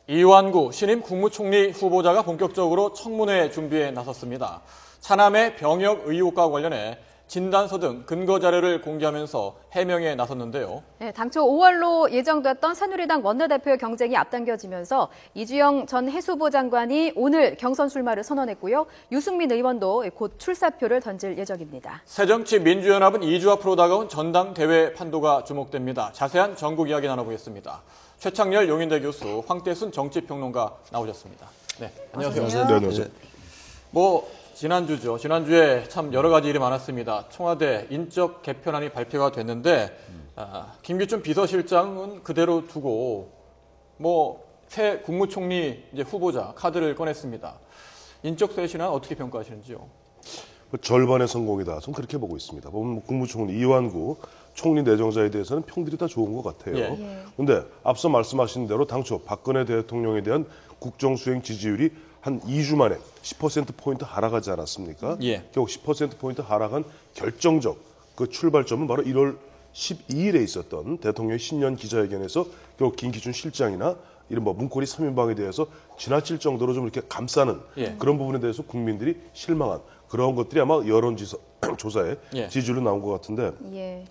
이완구 신임 국무총리 후보자가 본격적으로 청문회 준비에 나섰습니다. 차남의 병역 의혹과 관련해 진단서 등 근거 자료를 공개하면서 해명에 나섰는데요. 네, 당초 5월로 예정됐던 새누리당 원내대표 경쟁이 앞당겨지면서 이주영 전 해수부 장관이 오늘 경선 출마를 선언했고요. 유승민 의원도 곧 출사표를 던질 예정입니다. 새정치민주연합은 2주 앞으로 다가온 전당대회 판도가 주목됩니다. 자세한 전국 이야기 나눠보겠습니다. 최창렬 용인대 교수, 황태순 정치평론가 나오셨습니다. 네, 안녕하세요. 네, 안녕하세요. 지난주죠. 지난주에 참 여러 가지 일이 많았습니다. 청와대 인적 개편안이 발표가 됐는데 김기춘 비서실장은 그대로 두고 새 국무총리 후보자 카드를 꺼냈습니다. 인적 쇄신안 어떻게 평가하시는지요? 절반의 성공이다. 저는 그렇게 보고 있습니다. 보면 국무총리 이완구 총리 내정자에 대해서는 평들이 다 좋은 것 같아요. 그런데 앞서 말씀하신 대로 당초 박근혜 대통령에 대한 국정수행 지지율이 한 2주 만에 10%포인트 하락하지 않았습니까? 결국 10%포인트 하락한 결정적 그 출발점은 바로 1월 12일에 있었던 대통령의 신년 기자회견에서 결국 김기춘 실장이나 이런 문고리 3인방에 대해서 지나칠 정도로 좀 이렇게 감싸는 그런 부분에 대해서 국민들이 실망한 그런 것들이 아마 여론조사에 지지율로 나온 것 같은데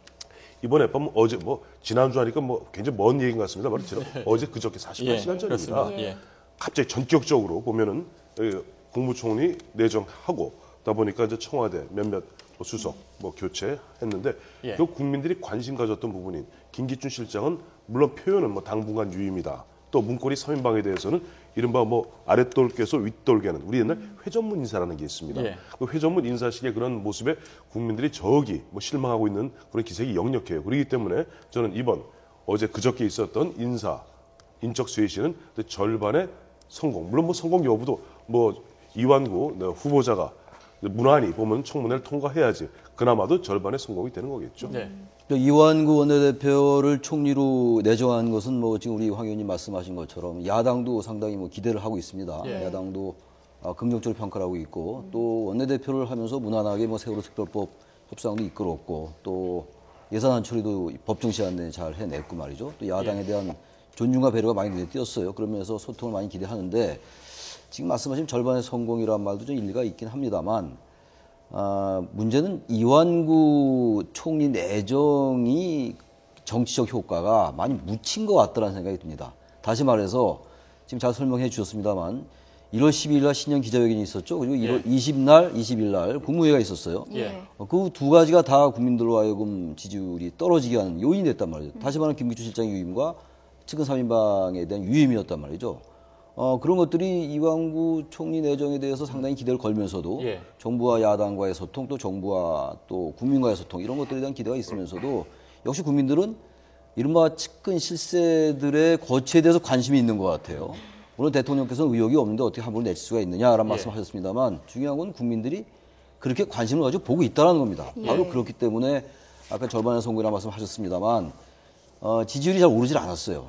이번에 밤 어제 지난주 하니까 굉장히 먼 얘기인 것 같습니다. 어제 그저께 48시간 전입니다. 갑자기 전격적으로 보면은 국무총리 내정하고 다 보니까 이제 청와대 몇몇 수석 교체했는데 그 국민들이 관심 가졌던 부분인 김기춘 실장은 물론 표현은 당분간 유임이다. 또 문고리 3인방에 대해서는 이른바 아랫돌 꿰서 윗돌 개는 우리 옛날 회전문 인사라는 게 있습니다. 그 회전문 인사식의 그런 모습에 국민들이 저기 실망하고 있는 그런 기색이 역력해요. 그렇기 때문에 저는 이번 어제 그저께 있었던 인적 쇄신은 절반의 성공. 물론 성공 여부도 이완구 후보자가 무난히 보면 청문회를 통과해야지 그나마도 절반의 성공이 되는 거겠죠. 이완구 원내대표를 총리로 내정한 것은 지금 우리 황 의원님 말씀하신 것처럼 야당도 상당히 기대를 하고 있습니다. 야당도 긍정적으로 평가를 하고 있고 또 원내대표를 하면서 무난하게 세월호 특별법 협상도 이끌었고 또 예산안 처리도 법정 시간 내에 잘 해냈고 말이죠. 또 야당에 대한 존중과 배려가 많이 눈에 띄었어요. 그러면서 소통을 많이 기대하는데 지금 말씀하신 절반의 성공이란 말도 좀 일리가 있긴 합니다만 문제는 이완구 총리 내정이 정치적 효과가 많이 묻힌 것 같다는 생각이 듭니다. 다시 말해서 지금 잘 설명해 주셨습니다만 1월 12일 날 신년 기자회견이 있었죠. 그리고 1월 20일 날 국무회의가 있었어요. 그 두 가지가 다 국민들로 하여금 지지율이 떨어지게 하는 요인이 됐단 말이죠. 다시 말하면 김기춘 실장 유임과 측근 3인방에 대한 유임이었단 말이죠. 그런 것들이 이완구 총리 내정에 대해서 상당히 기대를 걸면서도 정부와 야당과의 소통, 또 정부와 또 국민과의 소통 이런 것들에 대한 기대가 있으면서도 역시 국민들은 이른바 측근 실세들의 거취에 대해서 관심이 있는 것 같아요. 물론 대통령께서는 의혹이 없는데 어떻게 함부로 내칠 수가 있느냐라는 말씀하셨습니다만 중요한 건 국민들이 그렇게 관심을 가지고 보고 있다는 겁니다. 바로 그렇기 때문에 아까 절반의 성공이라는 말씀하셨습니다만 지지율이 잘 오르질 않았어요.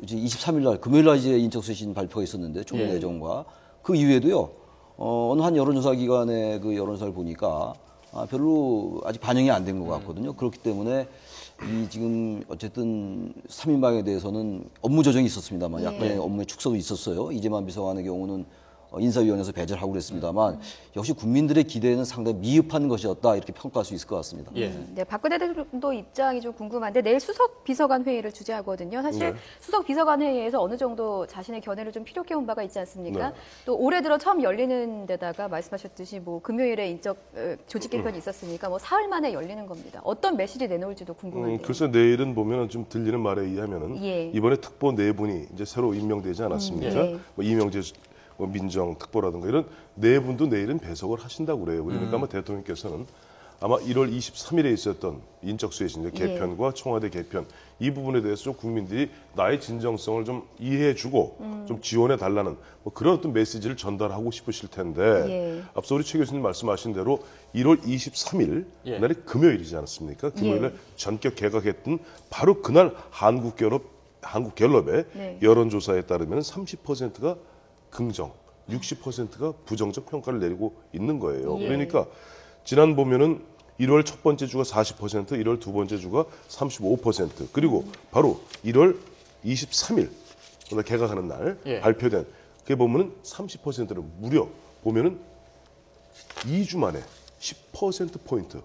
23일 날, 금요일 날 이제 인적쇄신 발표가 있었는데, 총리 내정과. 그 이후에도요, 어느 한 여론조사 기관의 그 여론조사를 보니까 별로 아직 반영이 안 된 것 같거든요. 그렇기 때문에 지금 어쨌든 3인방에 대해서는 업무 조정이 있었습니다만 약간의 업무의 축소도 있었어요. 이재만 비서관의 경우는 인사위원회에서 배제를 하고 그랬습니다만 역시 국민들의 기대에는 상당히 미흡한 것이었다 이렇게 평가할 수 있을 것 같습니다. 네, 박근혜 대통령도 입장이 좀 궁금한데 내일 수석 비서관 회의를 주재하거든요. 사실 수석 비서관 회의에서 어느 정도 자신의 견해를 좀 피력해 온 바가 있지 않습니까? 또 올해 들어 처음 열리는 데다가 말씀하셨듯이 금요일에 인적 조직 개편이 있었으니까 사흘 만에 열리는 겁니다. 어떤 메시지 내놓을지도 궁금한데요. 글쎄 내일은 보면 좀 들리는 말에 의하면은 이번에 특보 4분이 이제 새로 임명되지 않았습니까? 이명재 민정 특보라든가 이런 4분도 내일은 배석을 하신다고 그래요. 그러니까 대통령께서는 아마 1월 23일에 있었던 인적쇄신 개편과 청와대 개편 이 부분에 대해서 좀 국민들이 나의 진정성을 좀 이해해주고 좀 지원해달라는 그런 어떤 메시지를 전달하고 싶으실 텐데 앞서 우리 최 교수님 말씀하신 대로 1월 23일 날이 금요일이지 않았습니까? 금요일에 전격 개각했던 바로 그날 한국갤럽의 여론조사에 따르면 30%가 긍정, 60%가 부정적 평가를 내리고 있는 거예요. 그러니까 지난 보면은 1월 첫 번째 주가 40%, 1월 두 번째 주가 35%, 그리고 바로 1월 23일 오늘 개각하는 날 예. 발표된 그게 보면은 30%는 무려 보면은 2주 만에 10%포인트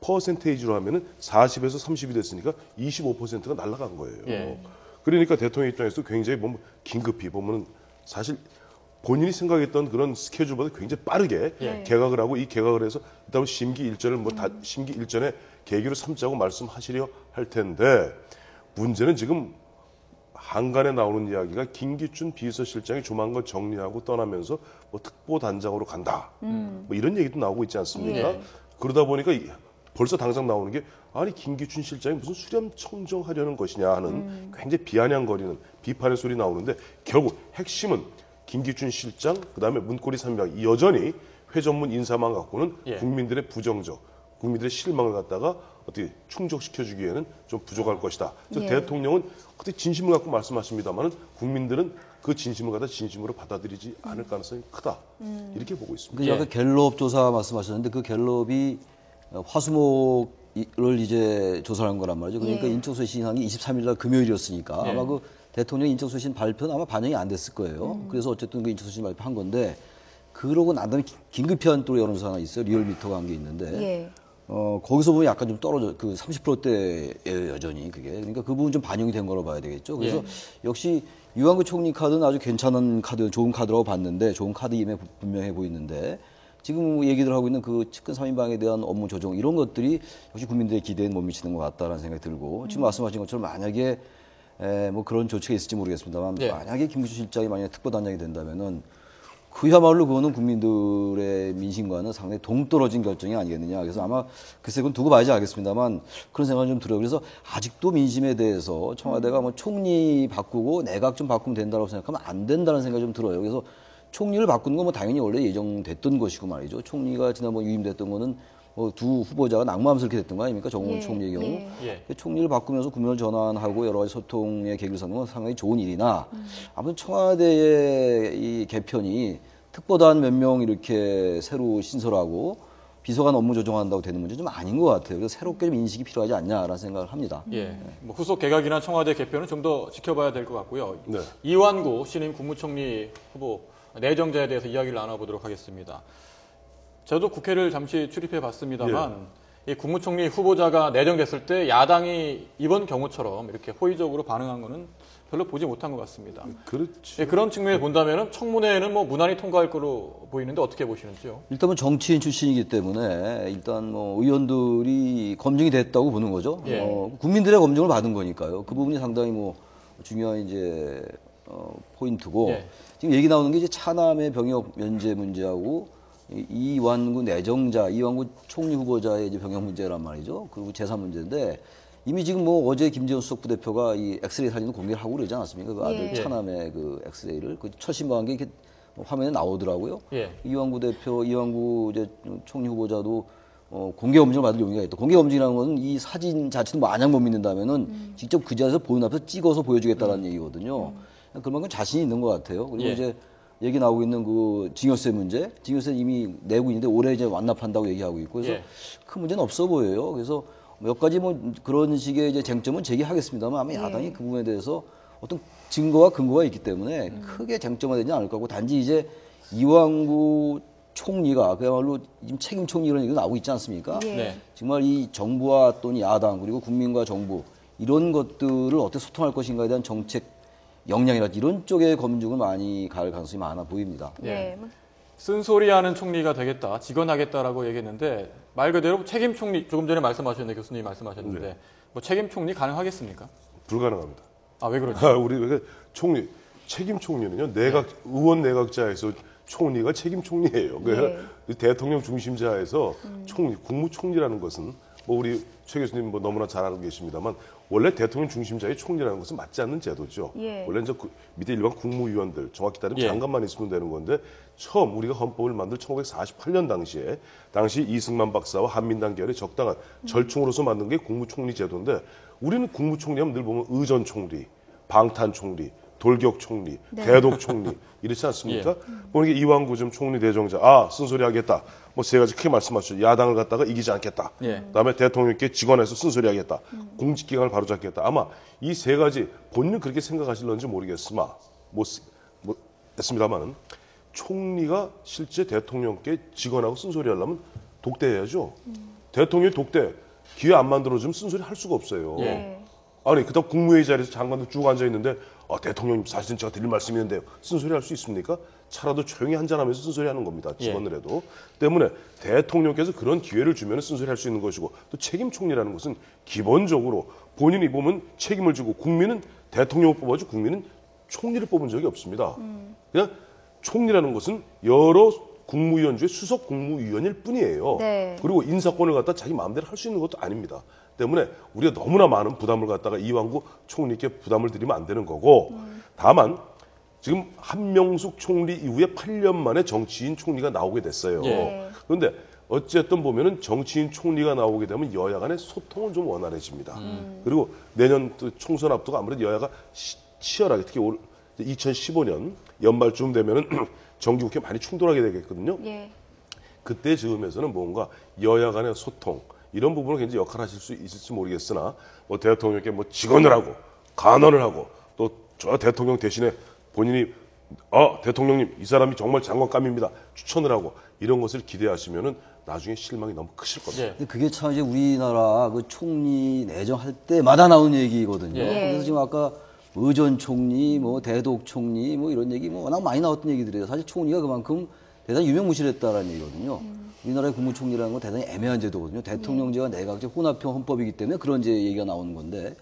퍼센테이지로 하면은 40에서 30이 됐으니까 25%가 날아간 거예요. 예. 그러니까 대통령 입장에서 굉장히 보면 긴급히 보면은 사실 본인이 생각했던 그런 스케줄보다 굉장히 빠르게 예. 개각을 하고 이 개각을 해서 일단 심기 일전을 뭐 다 심기 일전에 계기로 삼자고 말씀하시려 할 텐데 문제는 지금 한간에 나오는 이야기가 김기춘 비서실장이 조만간 정리하고 떠나면서 뭐 특보단장으로 간다. 뭐 이런 얘기도 나오고 있지 않습니까? 예. 그러다 보니까 벌써 당장 나오는 게 아니 김기춘 실장이 무슨 수렴 청정하려는 것이냐 하는 굉장히 비아냥거리는 비판의 소리 나오는데 결국 핵심은 김기춘 실장 그다음에 문고리 300이 여전히 회전문 인사만 갖고는 예. 국민들의 부정적 국민들의 실망을 갖다가 어떻게 충족시켜주기에는 좀 부족할 것이다. 예. 대통령은 그때 진심을 갖고 말씀하십니다만은 국민들은 그 진심을 갖다 진심으로 받아들이지 않을 가능성이 크다. 이렇게 보고 있습니다. 그 아까 갤럽 조사 말씀하셨는데 그 갤럽이 화수목을 이제 조사한 거란 말이죠. 그러니까 예. 인적쇄신이 23일 날 금요일이었으니까 예. 아마 그 대통령 인적쇄신 발표는 아마 반영이 안 됐을 거예요. 그래서 어쨌든 그 인적쇄신 발표한 건데 그러고 난 다음에 긴급히 한 또 여론조사 하나 있어요. 리얼미터가 한 게 있는데 예. 거기서 보면 약간 좀 떨어져 그 30%대예요 여전히 그게. 그러니까 그 부분 좀 반영이 된 거라고 봐야 되겠죠. 그래서 예. 역시 유한구 총리 카드는 아주 괜찮은 카드, 좋은 카드라고 봤는데 좋은 카드임에 분명해 보이는데 지금 얘기들 하고 있는 그 측근 3인방에 대한 업무 조정 이런 것들이 역시 국민들의 기대에 못 미치는 것 같다라는 생각이 들고 지금 말씀하신 것처럼 만약에 뭐 그런 조치가 있을지 모르겠습니다만 예. 만약에 김기춘 실장이 만약에 특보단장이 된다면은 그야말로 그거는 국민들의 민심과는 상당히 동떨어진 결정이 아니겠느냐. 그래서 아마 글쎄 그건 두고 봐야지 알겠습니다만 그런 생각이 좀 들어요. 그래서 아직도 민심에 대해서 청와대가 뭐 총리 바꾸고 내각 좀 바꾸면 된다고 생각하면 안 된다는 생각이 좀 들어요. 그래서 총리를 바꾸는 건 뭐 당연히 원래 예정됐던 것이고 말이죠. 총리가 지난번 유임됐던 거는 뭐 두 후보자가 낙마함스럽게 됐던 거 아닙니까? 정홍원 예, 총리의 경우. 예. 예. 총리를 바꾸면서 국면을 전환하고 여러 가지 소통의 계기를 삼는 건 상당히 좋은 일이나 아무튼 청와대의 이 개편이 특보단 몇 명 이렇게 새로 신설하고 비서관 업무 조정한다고 되는 문제 좀 아닌 것 같아요. 그래서 새롭게 좀 인식이 필요하지 않냐라는 생각을 합니다. 예. 뭐 후속 개각이나 청와대 개편은 좀 더 지켜봐야 될 것 같고요. 네. 이완구 신임 국무총리 후보 내정자에 대해서 이야기를 나눠보도록 하겠습니다. 저도 국회를 잠시 출입해 봤습니다만 이 국무총리 후보자가 내정됐을 때 야당이 이번 경우처럼 이렇게 호의적으로 반응한 거는 별로 보지 못한 것 같습니다. 그렇지. 예, 그런 측면에 본다면 청문회는 뭐 무난히 통과할 거로 보이는데 어떻게 보시는지요? 일단 뭐 정치인 출신이기 때문에 일단 뭐 의원들이 검증이 됐다고 보는 거죠. 예. 국민들의 검증을 받은 거니까요. 그 부분이 상당히 뭐 중요한 이제 포인트고 예. 지금 얘기 나오는 게 이제 차남의 병역 면제 문제하고 이완구 내정자, 이완구 총리 후보자의 이제 병역 문제란 말이죠. 그리고 재산 문제인데 이미 지금 뭐 어제 김재원 수석 부대표가 이 엑스레이 사진을 공개를 하고 그러지 않았습니까? 그 아들 예. 차남의 그 엑스레이를 그 첫 신방한 게 이렇게 화면에 나오더라고요. 예. 이완구 대표, 이완구 이제 총리 후보자도 공개 검증을 받을 용의가 있다. 공개 검증이라는 것은 이 사진 자체도 만약 못 믿는다면은 직접 그 자리에서 보는 앞에서 찍어서 보여주겠다는 얘기거든요. 그만큼 자신이 있는 것 같아요. 그리고 예. 이제 얘기 나오고 있는 그 증여세 문제, 증여세 이미 내고 있는데 올해 이제 완납한다고 얘기하고 있고 그래서 예. 큰 문제는 없어 보여요. 그래서 몇 가지 뭐 그런 식의 이제 쟁점은 제기하겠습니다만 아마 야당이 그 부분에 대해서 어떤 증거와 근거가 있기 때문에 크게 쟁점화되지 않을 거고 단지 이제 이완구 총리가 그야말로 지금 책임 총리 이런 얘기가 나오고 있지 않습니까? 예. 네. 정말 이 정부와 또는 야당 그리고 국민과 정부 이런 것들을 어떻게 소통할 것인가에 대한 정책 역량이라든지 이런 쪽에 검증을 많이 갈 가능성이 많아 보입니다. 예. 쓴소리하는 총리가 되겠다, 직언하겠다라고 얘기했는데 말 그대로 책임 총리 조금 전에 말씀하셨는데 교수님이 말씀하셨는데 뭐 책임 총리 가능하겠습니까? 불가능합니다. 아 왜 그렇죠? 우리 총리 책임 총리는요 내각 의원 내각자에서 총리가 책임 총리예요. 그래서 대통령 중심자에서 총리 국무총리라는 것은 뭐 우리 최 교수님 뭐 너무나 잘 알고 계십니다만 원래 대통령 중심자의 총리라는 것은 맞지 않는 제도죠. 예. 원래 이제 밑에 일반 국무위원들 정확히 따르면 예. 장관만 있으면 되는 건데 처음 우리가 헌법을 만들 1948년 당시 이승만 박사와 한민당 계열의 적당한 절충으로서 만든 게 국무총리 제도인데 우리는 국무총리하면 늘 보면 의전총리, 방탄총리, 돌격총리, 대독총리 이렇지 않습니까? 보니까 이완구 좀 총리 내정자 쓴소리 하겠다. 뭐 세 가지 크게 말씀하셨죠. 야당을 갖다가 이기지 않겠다. 예. 그다음에 대통령께 직원해서 쓴소리 하겠다. 공직기강을 바로잡겠다. 아마 이 세 가지 본인은 그렇게 생각하실런지 모르겠으나 했습니다만은 총리가 실제 대통령께 직언하고 쓴소리 하려면 독대해야죠. 대통령이 독대 기회 안 만들어주면 쓴소리 할 수가 없어요. 예. 아니 그다음 국무회의 자리에서 장관들 쭉 앉아 있는데 대통령님 사실은 제가 드릴 말씀이 있는데요. 쓴소리 할 수 있습니까? 차라도 조용히 한잔하면서 쓴소리 하는 겁니다. 직원을 해도. 때문에 대통령께서 그런 기회를 주면 쓴소리 할 수 있는 것이고 또 책임 총리라는 것은 기본적으로 본인이 보면 책임을 지고 국민은 대통령을 뽑아주 국민은 총리를 뽑은 적이 없습니다. 그냥 총리라는 것은 여러 국무위원 중에 수석 국무위원일 뿐이에요. 네. 그리고 인사권을 갖다 자기 마음대로 할 수 있는 것도 아닙니다. 때문에 우리가 너무나 많은 부담을 갖다가 이완구 총리께 부담을 드리면 안 되는 거고 다만 지금 한명숙 총리 이후에 8년 만에 정치인 총리가 나오게 됐어요. 예. 그런데 어쨌든 보면은 정치인 총리가 나오게 되면 여야 간의 소통은 좀 원활해집니다. 그리고 내년 총선 앞두고 아무래도 여야가 치열하게 특히 올 2015년 연말쯤 되면은 정기국회 많이 충돌하게 되겠거든요. 예. 그때 즈음에서는 뭔가 여야 간의 소통 이런 부분을 굉장히 역할하실 수 있을지 모르겠으나 뭐 대통령께 뭐 직언을 하고 간언을 하고 또 저 대통령 대신에 본인이 대통령님 이 사람이 정말 장관감입니다 추천을 하고 이런 것을 기대하시면은 나중에 실망이 너무 크실 겁니다. 예. 근데 그게 참 이제 우리나라 그 총리 내정할 때마다 나오는 얘기거든요. 예. 그래서 지금 아까 의전 총리, 뭐 대독 총리, 뭐 이런 얘기 뭐 워낙 많이 나왔던 얘기들이에요. 사실 총리가 그만큼 대단히 유명무실했다라는 얘기거든요. 우리나라의 국무총리라는 건 대단히 애매한 제도거든요. 대통령제와 내각제 혼합형 헌법이기 때문에 그런 이제 얘기가 나오는 건데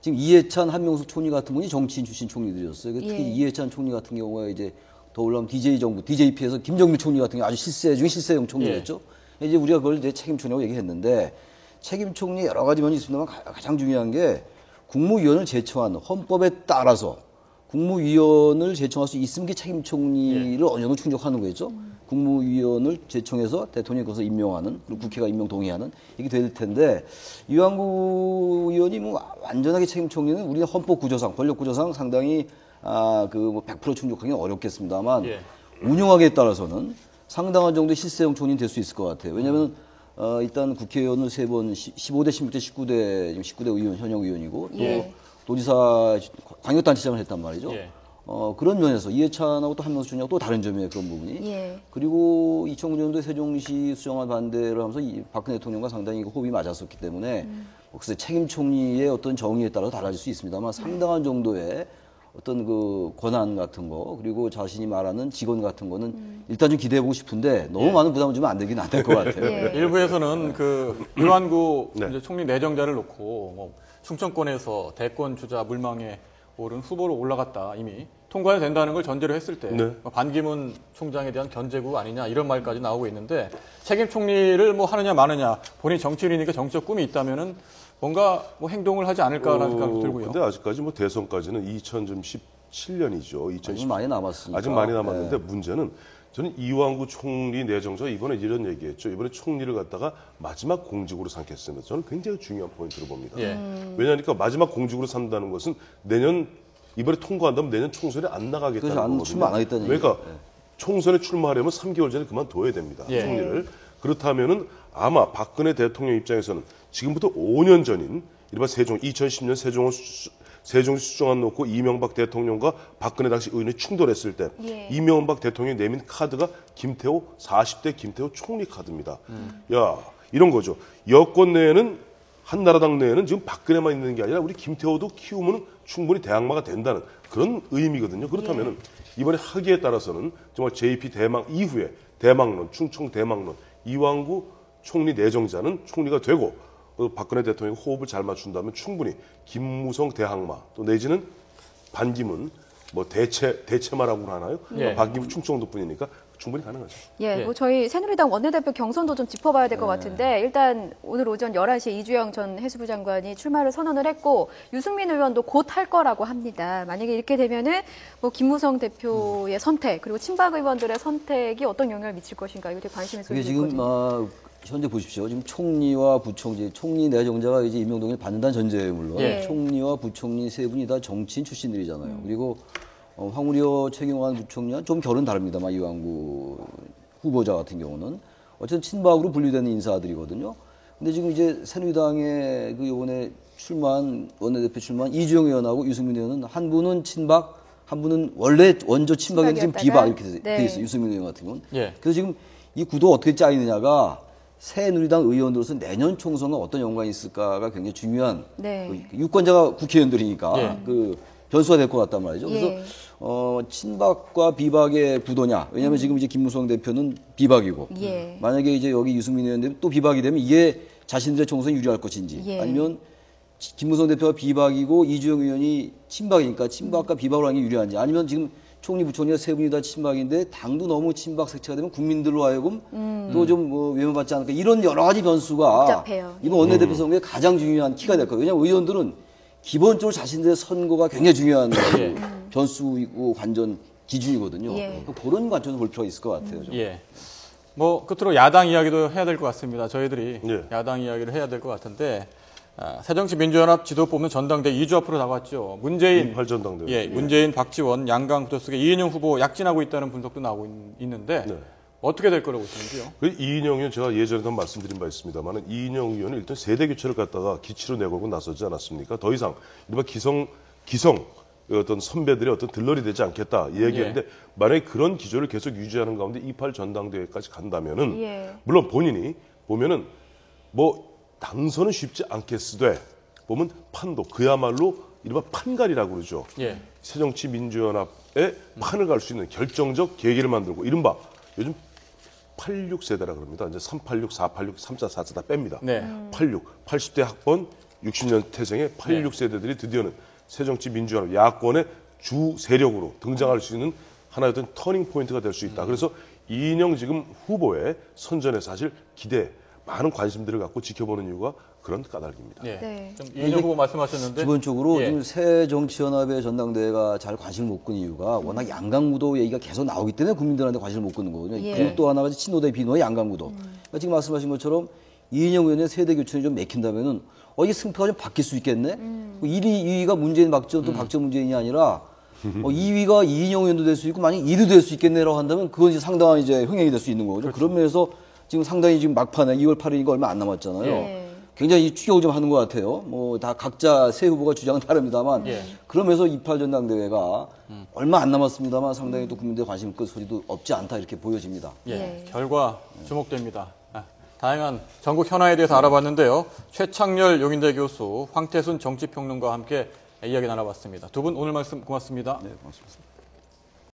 지금 이해찬, 한명숙 총리 같은 분이 정치인 출신 총리들이었어요. 특히 예. 이해찬 총리 같은 경우에 이제 더 올라오면 DJ 정부, DJP에서 김정일 총리 같은 경우 아주 실세 중에 실세형 총리였죠. 이제 우리가 그걸 이제 책임 총리라고 얘기했는데 책임 총리 여러 가지 면이 있습니다만 가장 중요한 게 국무위원을 제청한 헌법에 따라서 국무위원을 제청할 수 있으면 게 책임 총리를 어느 정도 충족하는 거겠죠. 국무위원을 제청해서 대통령이 거기서 임명하는 그리고 국회가 임명 동의하는 이게 될 텐데 이완구 의원이 뭐 완전하게 책임 총리는 우리가 헌법 구조상 권력 구조상 상당히 뭐 100% 충족하기는 어렵겠습니다만 예. 운영하기에 따라서는 상당한 정도의 실세형 총리는 될 수 있을 것 같아요. 왜냐하면 일단 국회의원을 3번 15대, 16대, 19대, 19대 의원 현역 의원이고 예. 또 도지사 광역단체장을 했단 말이죠. 예. 그런 면에서 이해찬하고 또 한명숙 총리하고 또 다른 점이에요. 그런 부분이. 예. 그리고 2009년도에 세종시 수정안 반대를 하면서 박근혜 대통령과 상당히 호흡이 맞았었기 때문에 글쎄 책임 총리의 어떤 정의에 따라 달라질 수 있습니다만 상당한 정도의 어떤 그 권한 같은 거 그리고 자신이 말하는 직원 같은 거는 일단 좀 기대해보고 싶은데 너무 많은 부담을 주면 안 되긴 안 될 것 같아요. 예. 일부에서는 그 이완구 네. 이제 총리 내정자를 놓고 뭐 충청권에서 대권 주자 물망에 오른 후보로 올라갔다 이미 통과해야 된다는 걸 전제로 했을 때 네. 반기문 총장에 대한 견제구 아니냐 이런 말까지 나오고 있는데 책임 총리를 뭐 하느냐 마느냐 본인 정치인이니까 정치적 꿈이 있다면은 뭔가 뭐 행동을 하지 않을까라는 생각이 들고요. 근데 아직까지 뭐 대선까지는 2017년이죠. 아직 많이 남았으니까. 아직 많이 남았는데 문제는 저는 이완구 총리 내정자 이번에 이런 얘기했죠. 이번에 총리를 갖다가 마지막 공직으로 삼겠습니다. 저는 굉장히 중요한 포인트로 봅니다. 예. 왜냐하니까 마지막 공직으로 삼다는 것은 내년 이번에 통과한다면 내년 총선에 안 나가겠다는 그래서 거거든요. 출마 안 하겠다는 그러니까 얘기죠. 총선에 출마하려면 3개월 전에 그만둬야 됩니다. 예. 총리를. 그렇다면은 아마 박근혜 대통령 입장에서는 지금부터 5년 전인 일반 2010년 세종시 수정안 놓고 이명박 대통령과 박근혜 당시 의원이 충돌했을 때 예. 이명박 대통령이 내민 카드가 김태호 40대 김태호 총리 카드입니다. 야 이런 거죠. 여권 내에는 한나라당 내에는 지금 박근혜만 있는 게 아니라 우리 김태호도 키우면 충분히 대항마가 된다는 그런 의미거든요. 그렇다면은 이번에 하기에 따라서는 정말 JP 대망 이후에 대망론, 충청 대망론 이완구 총리 내정자는 총리가 되고 박근혜 대통령이 호흡을 잘 맞춘다면 충분히 김무성 대항마 또 내지는 반기문 뭐 대체마라고 하나요? 예. 반기문 충청도 분이니까 충분히 가능하죠. 예, 예. 뭐 저희 새누리당 원내대표 경선도 좀 짚어봐야 될 것 같은데 일단 오늘 오전 11시에 이주영 전 해수부 장관이 출마를 선언을 했고 유승민 의원도 곧 할 거라고 합니다. 만약에 이렇게 되면은 뭐 김무성 대표의 선택 그리고 친박 의원들의 선택이 어떤 영향을 미칠 것인가 이거 되게 관심이 그게 쏠리고 지금 있거든요. 현재 보십시오. 지금 총리와 부총리, 총리 내정자가 이제 임명동의를 받는다는 전제예요, 물론. 예. 총리와 부총리 세 분이 다 정치인 출신들이잖아요. 그리고 황우려, 최경환 부총리는 좀 결은 다릅니다만 이완구 후보자 같은 경우는 어쨌든 친박으로 분류되는 인사들이거든요. 근데 지금 이제 새누리당에 그 이번에 원내대표 출마한 이주영 의원하고 유승민 의원은 한 분은 친박, 한 분은 원래 원조 친박이 지금 비박 이렇게 네. 돼 있어요. 유승민 의원 같은 경우는. 예. 그래서 지금 이 구도가 어떻게 짜이느냐가 새누리당 의원으로서 내년 총선과 어떤 연관이 있을까가 굉장히 중요한 네. 그 유권자가 국회의원들이니까 예. 그 변수가 될 것 같단 말이죠. 그래서 예. 친박과 비박의 구도냐. 왜냐하면 지금 이제 김무성 대표는 비박이고 예. 만약에 이제 여기 유승민 의원님이 또 비박이 되면 이게 자신들의 총선에 유리할 것인지 예. 아니면 김무성 대표가 비박이고 이주영 의원이 친박이니까 친박과 비박으로 하는 게 유리한지 아니면 지금 총리 부총리가 세 분이 다 친박인데 당도 너무 친박 색채가 되면 국민들로 하여금 또 좀 뭐 외면받지 않을까 이런 여러 가지 변수가 복잡해요. 이번 원내대표 선거에 가장 중요한 키가 될 거예요. 왜냐하면 의원들은 기본적으로 자신들의 선거가 굉장히 중요한 예. 변수이고 관전 기준이거든요. 예. 그런 관점에서 볼 필요가 있을 것 같아요. 좀. 예. 뭐 끝으로 야당 이야기도 해야 될 것 같습니다. 저희들이 예. 야당 이야기를 해야 될 것 같은데 새정치민주연합 지도 뽑는 전당대 2주 앞으로 나왔죠. 문재인 28전당대회. 예, 문재인, 박지원, 양강 구도 속에 이인영 후보 약진하고 있다는 분석도 나오고 있는데 네. 어떻게 될 거라고 보시는지요? 그 이인영 의원 제가 예전에도 한번 말씀드린 바 있습니다만 이인영 의원은 일단 세대 교체를 갖다가 기치로 내걸고 나서지 않았습니까? 더 이상 이른바 기성 어떤 선배들의 어떤 들러리 되지 않겠다 이 얘기했는데 만약에 그런 기조를 계속 유지하는 가운데 28 전당대회까지 간다면은 예. 물론 본인이 보면은 뭐 당선은 쉽지 않겠으되 보면 판도 그야말로 이른바 판갈이라고 그러죠. 예. 새정치민주연합에 판을 갈 수 있는 결정적 계기를 만들고 이른바 요즘 86세대라 그럽니다. 이제 386, 486, 34, 44 다 뺍니다. 네. 86, 80대 학번 60년 태생의 86세대들이 드디어는 새정치민주연합 야권의 주 세력으로 등장할 수 있는 하나의 어떤 터닝 포인트가 될 수 있다. 그래서 이인영 지금 후보의 선전에 사실 기대, 많은 관심들을 갖고 지켜보는 이유가 그런 까닭입니다. 예. 네. 좀 이인영 후보 말씀하셨는데 기본적으로 예. 지금 새정치연합의 전당대회가 잘 관심을 못 끄는 이유가 워낙 양강구도 얘기가 계속 나오기 때문에 국민들한테 관심을 못 끄는 거거든요. 예. 그리고 또 하나가 친노 대 비노의 양강구도. 그러니까 지금 말씀하신 것처럼 이인영 의원의 세대 교체이 좀 맥힌다면은 이 승패가 좀 바뀔 수 있겠네. 1위, 2위가 문재인, 박지원 또 박지원 문재인이 아니라 2위가 이인영 의원도 될 수 있고 만약 1위도 될 수 있겠네라고 한다면 그건 이제 상당한 이제 흥행이 될 수 있는 거죠. 그렇죠. 그런 면에서 지금 상당히 지금 막판에 2월 8일이니까 얼마 안 남았잖아요. 예. 굉장히 추격을 좀 하는 것 같아요. 뭐 다 각자 새 후보가 주장은 다릅니다만 예. 그러면서 28 전당대회가 얼마 안 남았습니다만 상당히 또 국민들의 관심을 끌 소리도 없지 않다 이렇게 보여집니다. 예. 예. 결과 주목됩니다. 다양한 전국 현안에 대해서 알아봤는데요. 최창렬 용인대 교수, 황태순 정치평론가와 함께 이야기 나눠봤습니다. 두 분 오늘 말씀 고맙습니다. 네, 고맙습니다.